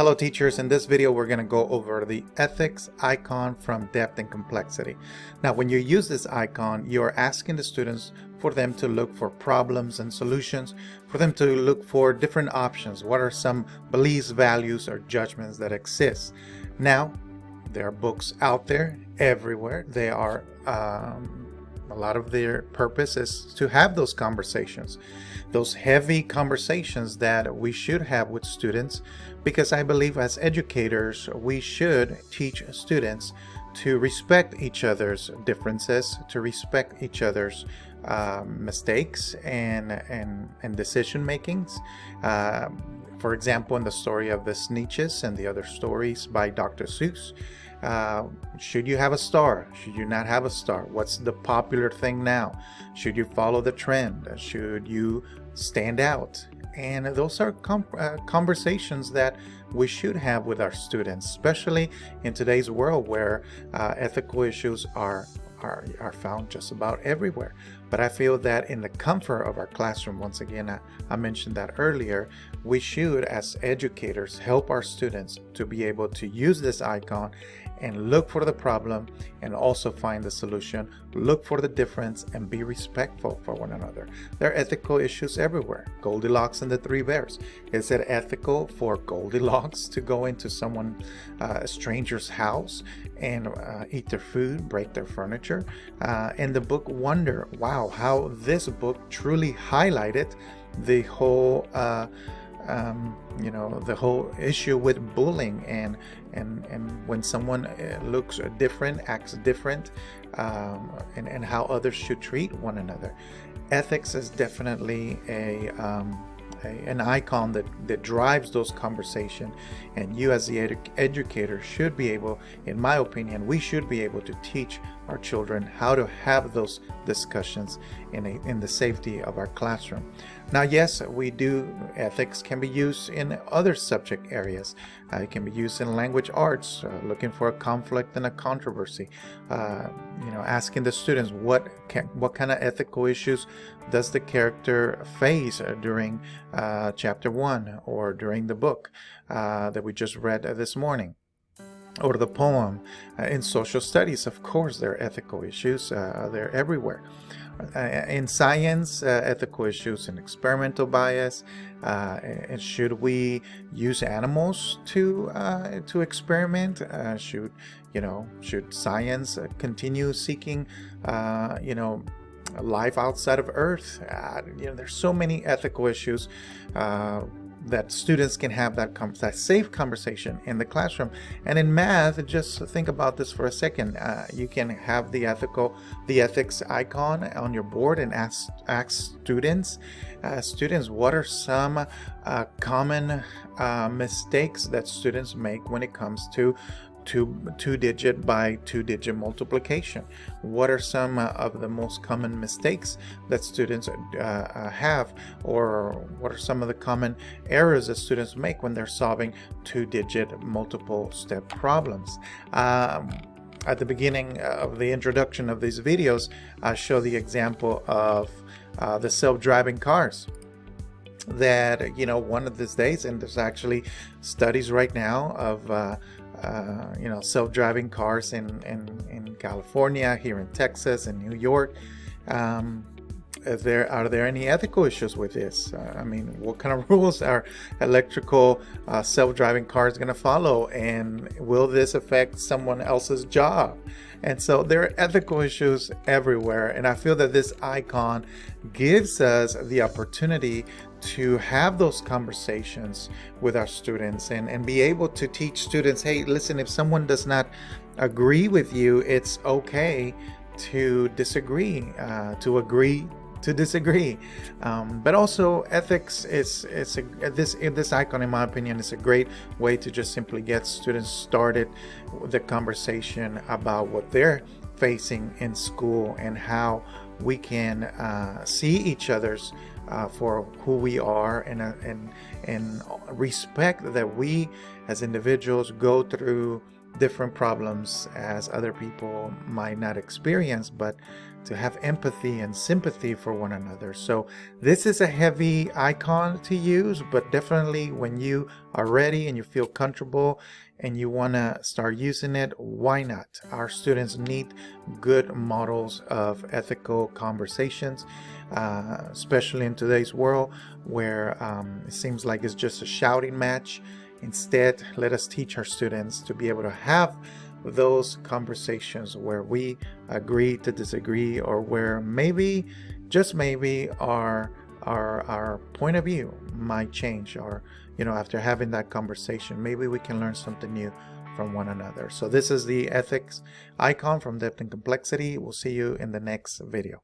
Hello teachers, in this video we're going to go over the ethics icon from Depth and Complexity. Now when you use this icon, you're asking the students for them to look for problems and solutions, for them to look for different options. What are some beliefs, values, or judgments that exist? Now, there are books out there everywhere. They are a lot of their purpose is to have those conversations, those heavy conversations that we should have with students, because I believe as educators, we should teach students to respect each other's differences, to respect each other's mistakes and decision makings. For example, in the story of the Sneetches and the other stories by Dr. Seuss, should you have a star? Should you not have a star? What's the popular thing now? Should you follow the trend? Should you stand out? And those are conversations that we should have with our students, especially in today's world where ethical issues are found just about everywhere. But I feel that in the comfort of our classroom, once again, I mentioned that earlier, we should, as educators, help our students to be able to use this icon and look for the problem and also find the solution, look for the difference, and be respectful for one another. There are ethical issues everywhere. Goldilocks and the Three Bears. Is it ethical for Goldilocks to go into a stranger's house and eat their food, break their furniture? In the book Wonder, wow, how this book truly highlighted the whole the whole issue with bullying and when someone looks different, acts different, and how others should treat one another. Ethics is definitely an icon that drives those conversations, and you as the educator should be able, in my opinion, we should be able to teach our children how to have those discussions in the safety of our classroom. Now, yes, ethics can be used in other subject areas. It can be used in language arts, looking for a conflict and a controversy, asking the students what kind of ethical issues does the character face during chapter 1 or during the book that we just read this morning, or the poem. In social studies, of course, there are ethical issues. They're everywhere. In science, ethical issues and experimental bias. And should we use animals to experiment? Should science continue seeking life outside of Earth? There's so many ethical issues that students can have that safe conversation in the classroom. And in math, just think about this for a second. You can have the ethics icon on your board and ask students, what are some common mistakes that students make when it comes to two-digit by two-digit multiplication? What are some of the most common mistakes that students have, or what are some of the common errors that students make when they're solving two-digit multiple step problems? At the beginning of the introduction of these videos, I show the example of the self-driving cars that one of these days, and there's actually studies right now of self-driving cars in California, here in Texas, and New York. Are there any ethical issues with this? What kind of rules are electrical self-driving cars going to follow, and will this affect someone else's job? And so there are ethical issues everywhere, and I feel that this icon gives us the opportunity to have those conversations with our students and be able to teach students, hey, listen, if someone does not agree with you, it's okay to disagree, to agree to disagree. But also ethics this icon, in my opinion, is a great way to just simply get students started with the conversation about what they're facing in school and how we can see each other's for who we are and respect that we as individuals go through different problems as other people might not experience, but to have empathy and sympathy for one another. So this is a heavy icon to use, but definitely when you are ready and you feel comfortable and you want to start using it, why not? Our students need good models of ethical conversations, especially in today's world where it seems like it's just a shouting match. Instead, let us teach our students to be able to have those conversations where we agree to disagree, or where maybe, just maybe, our point of view might change, or after having that conversation, maybe we can learn something new from one another. So this is the ethics icon from Depth and Complexity. We'll see you in the next video.